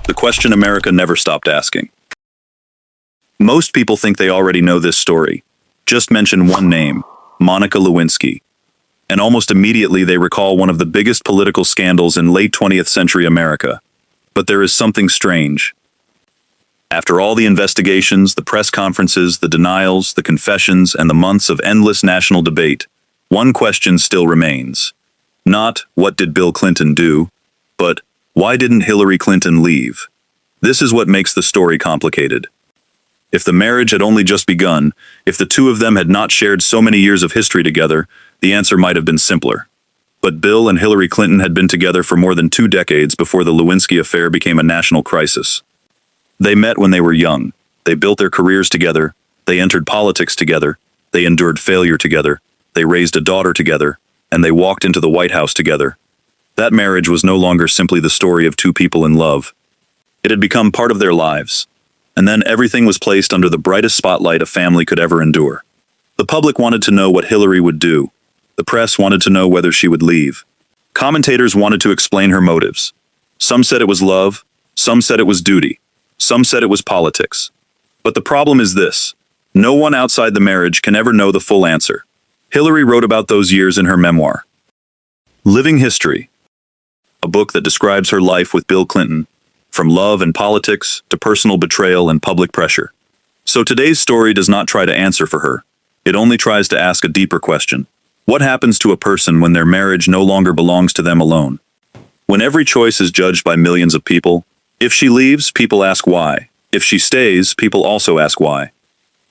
the question America never stopped asking. Most people think they already know this story. Just mention one name, Monica Lewinsky, and almost immediately they recall one of the biggest political scandals in late 20th century America. But there is something strange. After all the investigations, the press conferences, the denials, the confessions, and the months of endless national debate, one question still remains. Not, what did Bill Clinton do, but, why didn't Hillary Clinton leave? This is what makes the story complicated. If the marriage had only just begun, if the two of them had not shared so many years of history together, the answer might have been simpler. But Bill and Hillary Clinton had been together for more than 2 decades before the Lewinsky affair became a national crisis. They met when they were young. They built their careers together. They entered politics together. They endured failure together. They raised a daughter together. And they walked into the White House together. That marriage was no longer simply the story of two people in love. It had become part of their lives. And then everything was placed under the brightest spotlight a family could ever endure. The public wanted to know what Hillary would do. The press wanted to know whether she would leave. Commentators wanted to explain her motives. Some said it was love. Some said it was duty. Some said it was politics. But the problem is this. No one outside the marriage can ever know the full answer. Hillary wrote about those years in her memoir, Living History, a book that describes her life with Bill Clinton, from love and politics to personal betrayal and public pressure. So today's story does not try to answer for her. It only tries to ask a deeper question. What happens to a person when their marriage no longer belongs to them alone? When every choice is judged by millions of people, if she leaves, people ask why. If she stays, people also ask why.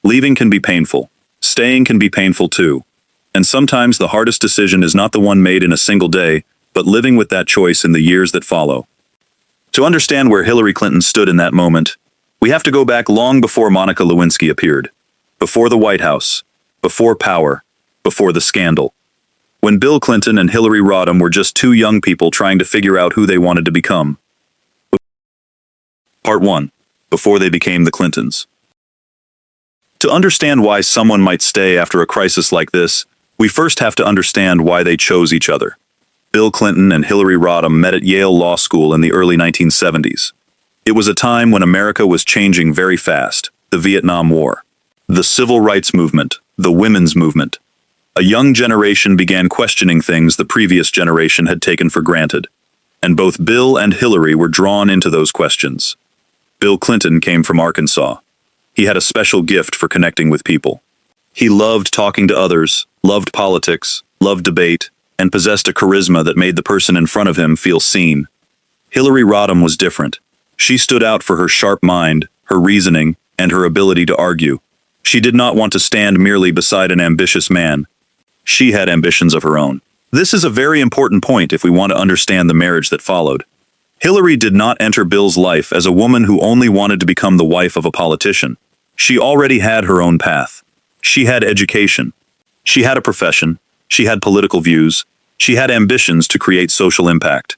Leaving can be painful. Staying can be painful too. And sometimes the hardest decision is not the one made in a single day, but living with that choice in the years that follow. To understand where Hillary Clinton stood in that moment, we have to go back long before Monica Lewinsky appeared. Before the White House. Before power. Before the scandal. When Bill Clinton and Hillary Rodham were just two young people trying to figure out who they wanted to become. Part 1. Before they became the Clintons. To understand why someone might stay after a crisis like this, we first have to understand why they chose each other. Bill Clinton and Hillary Rodham met at Yale Law School in the early 1970s. It was a time when America was changing very fast. The Vietnam War, the Civil Rights Movement, the Women's Movement. A young generation began questioning things the previous generation had taken for granted. And both Bill and Hillary were drawn into those questions. Bill Clinton came from Arkansas. He had a special gift for connecting with people. He loved talking to others, loved politics, loved debate, and possessed a charisma that made the person in front of him feel seen. Hillary Rodham was different. She stood out for her sharp mind, her reasoning, and her ability to argue. She did not want to stand merely beside an ambitious man. She had ambitions of her own. This is a very important point if we want to understand the marriage that followed. Hillary did not enter Bill's life as a woman who only wanted to become the wife of a politician. She already had her own path. She had education. She had a profession. She had political views. She had ambitions to create social impact.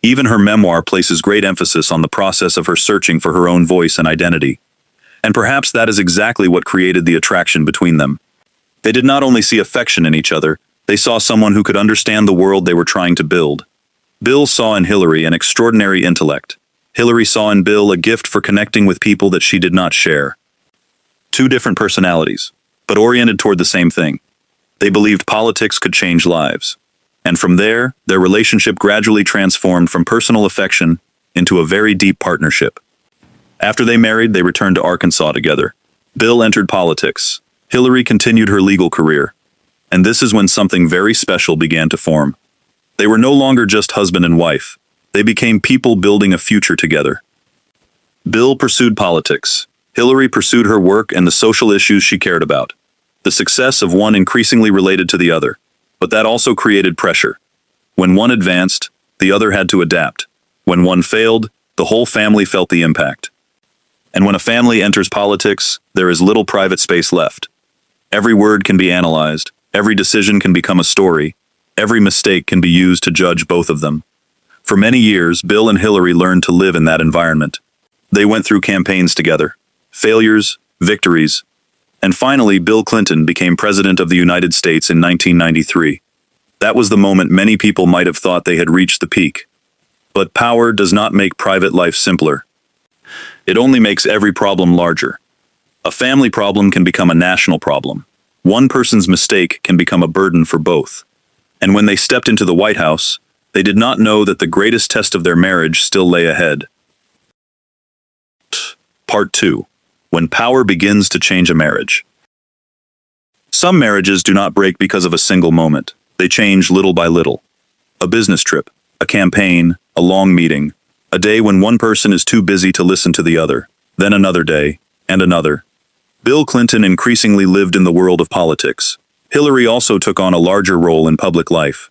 Even her memoir places great emphasis on the process of her searching for her own voice and identity. And perhaps that is exactly what created the attraction between them. They did not only see affection in each other, they saw someone who could understand the world they were trying to build. Bill saw in Hillary an extraordinary intellect. Hillary saw in Bill a gift for connecting with people that she did not share. Two different personalities, but oriented toward the same thing. They believed politics could change lives. And from there, their relationship gradually transformed from personal affection into a very deep partnership. After they married, they returned to Arkansas together. Bill entered politics. Hillary continued her legal career. And this is when something very special began to form. They were no longer just husband and wife. They became people building a future together. Bill pursued politics. Hillary pursued her work and the social issues she cared about. The success of one increasingly related to the other. But that also created pressure. When one advanced, the other had to adapt. When one failed, the whole family felt the impact. And when a family enters politics, there is little private space left. Every word can be analyzed. Every decision can become a story. Every mistake can be used to judge both of them. For many years, Bill and Hillary learned to live in that environment. They went through campaigns together. Failures, victories, and finally Bill Clinton became President of the United States in 1993. That was the moment many people might have thought they had reached the peak. But power does not make private life simpler. It only makes every problem larger. A family problem can become a national problem. One person's mistake can become a burden for both. And when they stepped into the White House, they did not know that the greatest test of their marriage still lay ahead. Part 2. When power begins to change a marriage. Some marriages do not break because of a single moment. They change little by little. A business trip, a campaign, a long meeting, a day when one person is too busy to listen to the other, then another day, and another. Bill Clinton increasingly lived in the world of politics. Hillary also took on a larger role in public life.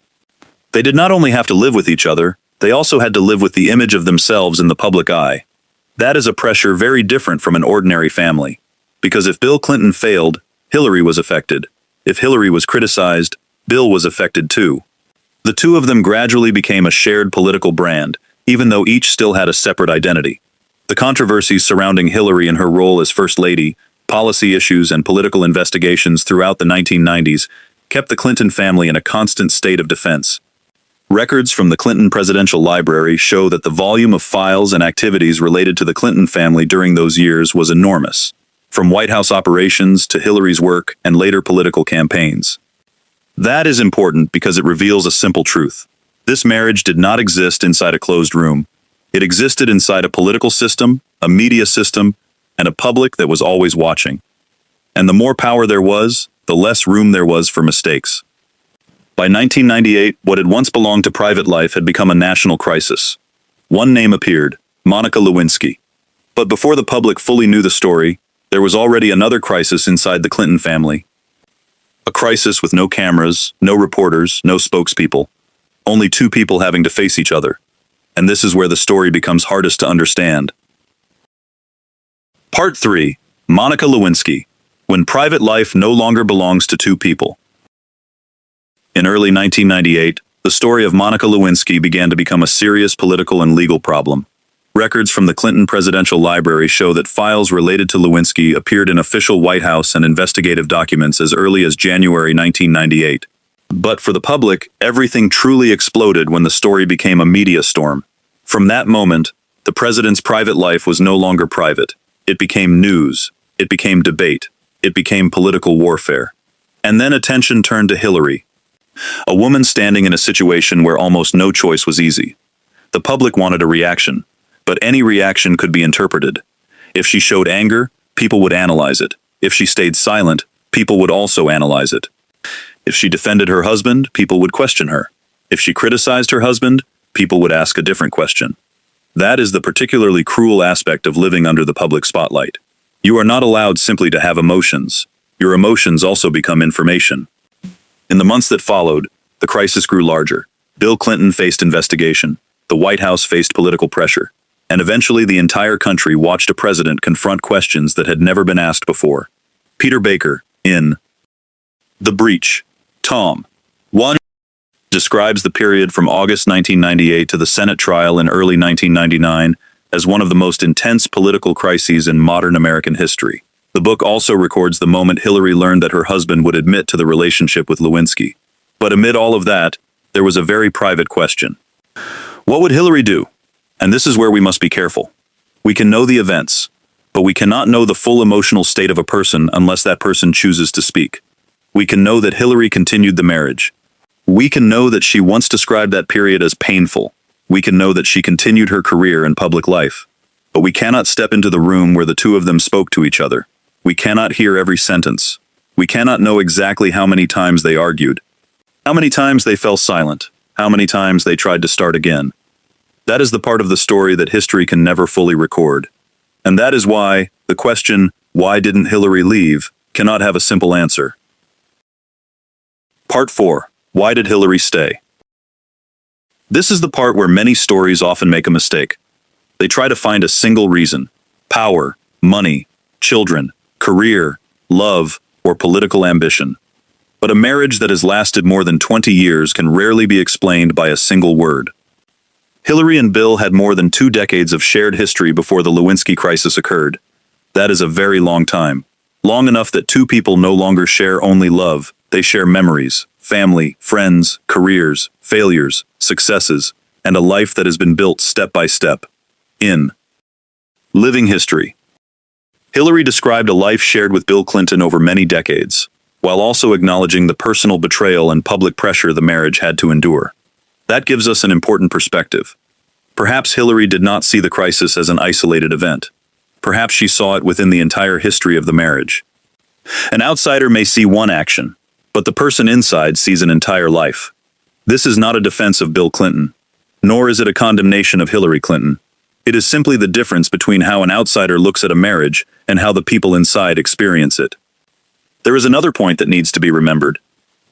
They did not only have to live with each other, they also had to live with the image of themselves in the public eye. That is a pressure very different from an ordinary family. Because if Bill Clinton failed, Hillary was affected. If Hillary was criticized, Bill was affected too. The two of them gradually became a shared political brand, even though each still had a separate identity. The controversies surrounding Hillary and her role as First Lady, policy issues and political investigations throughout the 1990s kept the Clinton family in a constant state of defense. Records from the Clinton Presidential Library show that the volume of files and activities related to the Clinton family during those years was enormous, from White House operations to Hillary's work and later political campaigns. That is important because it reveals a simple truth. This marriage did not exist inside a closed room. It existed inside a political system, a media system, and a public that was always watching. And the more power there was, the less room there was for mistakes. By 1998, what had once belonged to private life had become a national crisis. One name appeared, Monica Lewinsky. But before the public fully knew the story, there was already another crisis inside the Clinton family. A crisis with no cameras, no reporters, no spokespeople. Only two people having to face each other. And this is where the story becomes hardest to understand. Part 3. Monica Lewinsky. When private life no longer belongs to two people. In early 1998, the story of Monica Lewinsky began to become a serious political and legal problem. Records from the Clinton Presidential Library show that files related to Lewinsky appeared in official White House and investigative documents as early as January 1998. But for the public, everything truly exploded when the story became a media storm. From that moment, the president's private life was no longer private. It became news. It became debate. It became political warfare. And then attention turned to Hillary. A woman standing in a situation where almost no choice was easy. The public wanted a reaction, but any reaction could be interpreted. If she showed anger, people would analyze it. If she stayed silent, people would also analyze it. If she defended her husband, people would question her. If she criticized her husband, people would ask a different question. That is the particularly cruel aspect of living under the public spotlight. You are not allowed simply to have emotions. Your emotions also become information. In the months that followed, the crisis grew larger. Bill Clinton faced investigation. The White House faced political pressure. And eventually the entire country watched a president confront questions that had never been asked before. Peter Baker, in The Breach, Tom 1, describes the period from August 1998 to the Senate trial in early 1999 as one of the most intense political crises in modern American history. The book also records the moment Hillary learned that her husband would admit to the relationship with Lewinsky. But amid all of that, there was a very private question. What would Hillary do? And this is where we must be careful. We can know the events, but we cannot know the full emotional state of a person unless that person chooses to speak. We can know that Hillary continued the marriage. We can know that she once described that period as painful. We can know that she continued her career in public life. But we cannot step into the room where the two of them spoke to each other. We cannot hear every sentence. We cannot know exactly how many times they argued, how many times they fell silent, how many times they tried to start again. That is the part of the story that history can never fully record. And that is why the question, why didn't Hillary leave, cannot have a simple answer. Part 4. Why did Hillary stay? This is the part where many stories often make a mistake. They try to find a single reason: power, money, children, career, love, or political ambition. But a marriage that has lasted more than 20 years can rarely be explained by a single word. Hillary and Bill had more than 2 decades of shared history before the Lewinsky crisis occurred. That is a very long time. Long enough that two people no longer share only love, they share memories, family, friends, careers, failures, successes, and a life that has been built step by step. In Living history. Hillary described a life shared with Bill Clinton over many decades, while also acknowledging the personal betrayal and public pressure the marriage had to endure. That gives us an important perspective. Perhaps Hillary did not see the crisis as an isolated event. Perhaps she saw it within the entire history of the marriage. An outsider may see one action, but the person inside sees an entire life. This is not a defense of Bill Clinton, nor is it a condemnation of Hillary Clinton. It is simply the difference between how an outsider looks at a marriage and how the people inside experience it. There is another point that needs to be remembered.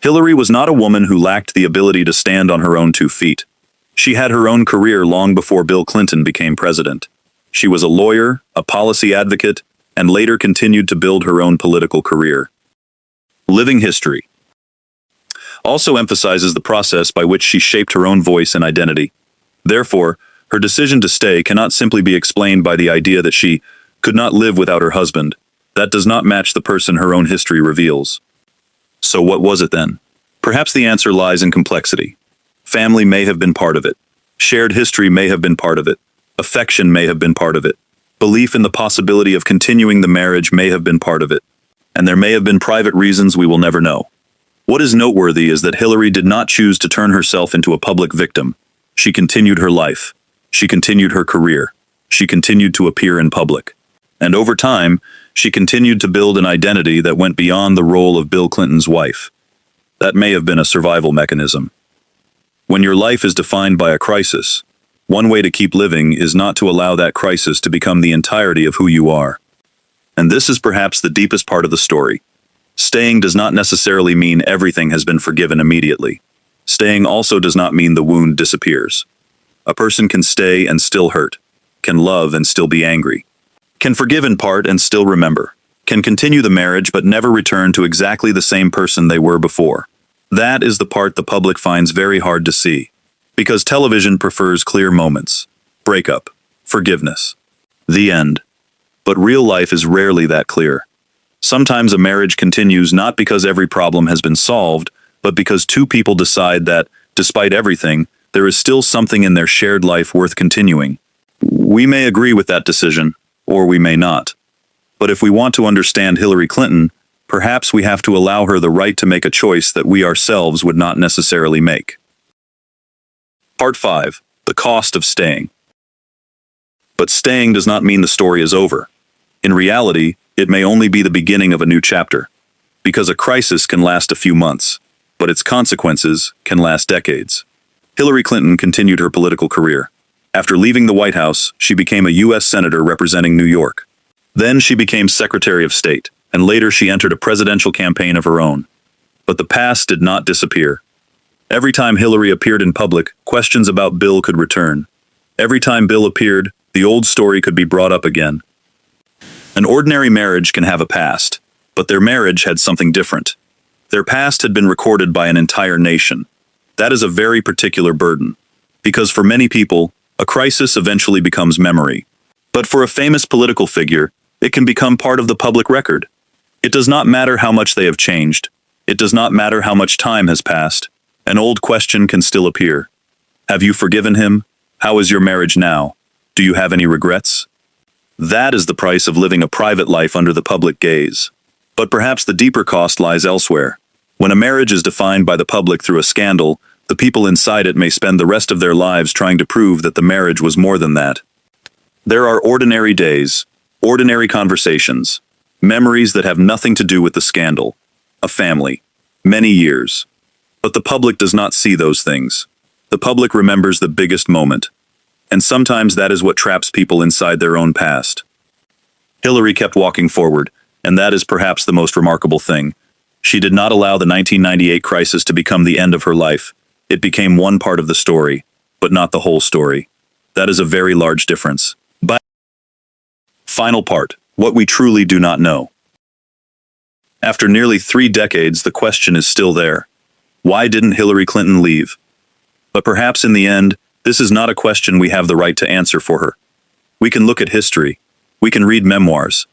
Hillary was not a woman who lacked the ability to stand on her own 2 feet. She had her own career long before Bill Clinton became president. She was a lawyer, a policy advocate, and later continued to build her own political career. Living history also emphasizes the process by which she shaped her own voice and identity. Therefore, her decision to stay cannot simply be explained by the idea that she could not live without her husband. That does not match the person her own history reveals. So what was it then? Perhaps the answer lies in complexity. Family may have been part of it. Shared history may have been part of it. Affection may have been part of it. Belief in the possibility of continuing the marriage may have been part of it. And there may have been private reasons we will never know. What is noteworthy is that Hillary did not choose to turn herself into a public victim. She continued her life. She continued her career. She continued to appear in public. And over time, she continued to build an identity that went beyond the role of Bill Clinton's wife. That may have been a survival mechanism. When your life is defined by a crisis, one way to keep living is not to allow that crisis to become the entirety of who you are. And this is perhaps the deepest part of the story. Staying does not necessarily mean everything has been forgiven immediately. Staying also does not mean the wound disappears. A person can stay and still hurt, can love and still be angry, can forgive in part and still remember, can continue the marriage but never return to exactly the same person they were before. That is the part the public finds very hard to see, because television prefers clear moments, breakup, forgiveness, the end. But real life is rarely that clear. Sometimes a marriage continues not because every problem has been solved, but because 2 people decide that, despite everything, there is still something in their shared life worth continuing. We may agree with that decision, or we may not. But if we want to understand Hillary Clinton, perhaps we have to allow her the right to make a choice that we ourselves would not necessarily make. Part 5. The cost of staying. But staying does not mean the story is over. In reality, it may only be the beginning of a new chapter, because a crisis can last a few months, but its consequences can last decades. Hillary Clinton continued her political career. After leaving the White House, she became a U.S. Senator representing New York. Then she became Secretary of State, and later she entered a presidential campaign of her own. But the past did not disappear. Every time Hillary appeared in public, questions about Bill could return. Every time Bill appeared, the old story could be brought up again. An ordinary marriage can have a past, but their marriage had something different. Their past had been recorded by an entire nation. That is a very particular burden, because for many people, a crisis eventually becomes memory. But for a famous political figure, it can become part of the public record. It does not matter how much they have changed. It does not matter how much time has passed. An old question can still appear. Have you forgiven him? How is your marriage now? Do you have any regrets? That is the price of living a private life under the public gaze. But perhaps the deeper cost lies elsewhere. When a marriage is defined by the public through a scandal, the people inside it may spend the rest of their lives trying to prove that the marriage was more than that. There are ordinary days, ordinary conversations, memories that have nothing to do with the scandal, a family, many years. But the public does not see those things. The public remembers the biggest moment. And sometimes that is what traps people inside their own past. Hillary kept walking forward, and that is perhaps the most remarkable thing. She did not allow the 1998 crisis to become the end of her life. It became one part of the story, but not the whole story. That is a very large difference. But final part, what we truly do not know. After nearly 3 decades, the question is still there. Why didn't Hillary Clinton leave? But perhaps in the end, this is not a question we have the right to answer for her. We can look at history. We can read memoirs.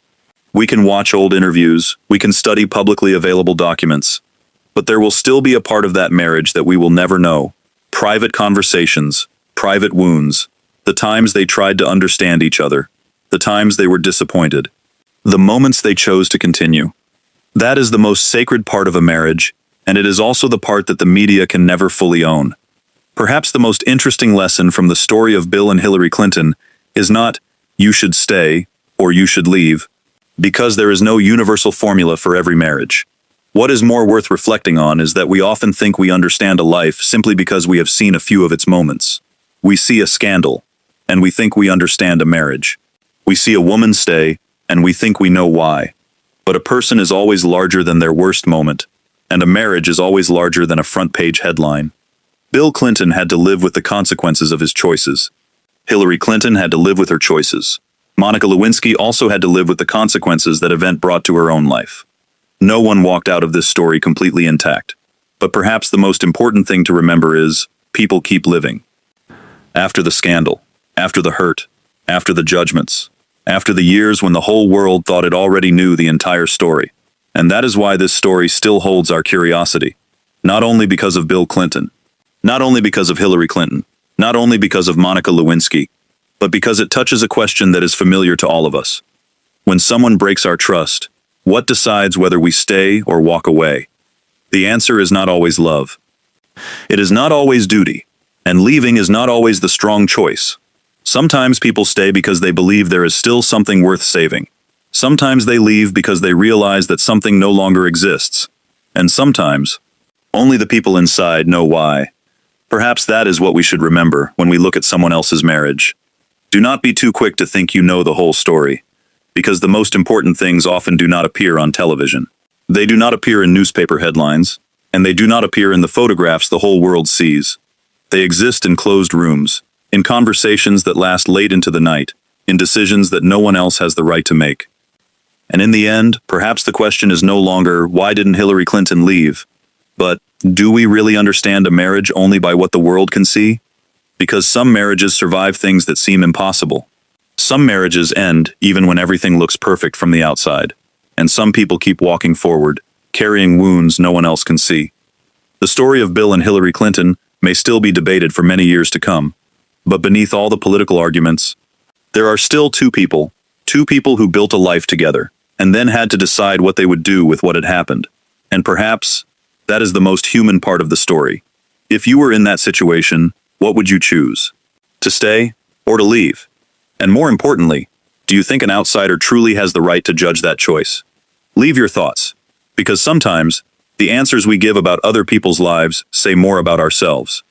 We can watch old interviews. We can study publicly available documents. But there will still be a part of that marriage that we will never know. Private conversations, private wounds, the times they tried to understand each other, the times they were disappointed, the moments they chose to continue. That is the most sacred part of a marriage, and it is also the part that the media can never fully own. Perhaps the most interesting lesson from the story of Bill and Hillary Clinton is not, "you should stay," or "you should leave," because there is no universal formula for every marriage. What is more worth reflecting on is that we often think we understand a life simply because we have seen a few of its moments. We see a scandal, and we think we understand a marriage. We see a woman stay, and we think we know why. But a person is always larger than their worst moment, and a marriage is always larger than a front-page headline. Bill Clinton had to live with the consequences of his choices. Hillary Clinton had to live with her choices. Monica Lewinsky also had to live with the consequences that event brought to her own life. No one walked out of this story completely intact. But perhaps the most important thing to remember is, people keep living. After the scandal, after the hurt, after the judgments, after the years when the whole world thought it already knew the entire story. And that is why this story still holds our curiosity. Not only because of Bill Clinton, not only because of Hillary Clinton, not only because of Monica Lewinsky, but because it touches a question that is familiar to all of us. When someone breaks our trust, what decides whether we stay or walk away? The answer is not always love. It is not always duty, and leaving is not always the strong choice. Sometimes people stay because they believe there is still something worth saving. Sometimes they leave because they realize that something no longer exists. And sometimes, only the people inside know why. Perhaps that is what we should remember when we look at someone else's marriage. Do not be too quick to think you know the whole story, because the most important things often do not appear on television. They do not appear in newspaper headlines, and they do not appear in the photographs the whole world sees. They exist in closed rooms, in conversations that last late into the night, in decisions that no one else has the right to make. And in the end, perhaps the question is no longer, why didn't Hillary Clinton leave? But, do we really understand a marriage only by what the world can see? Because some marriages survive things that seem impossible. Some marriages end even when everything looks perfect from the outside. And some people keep walking forward, carrying wounds no one else can see. The story of Bill and Hillary Clinton may still be debated for many years to come. But beneath all the political arguments, there are still two people who built a life together, and then had to decide what they would do with what had happened. And perhaps, that is the most human part of the story. If you were in that situation, what would you choose? To stay, or to leave? And more importantly, do you think an outsider truly has the right to judge that choice? Leave your thoughts, because sometimes, the answers we give about other people's lives say more about ourselves.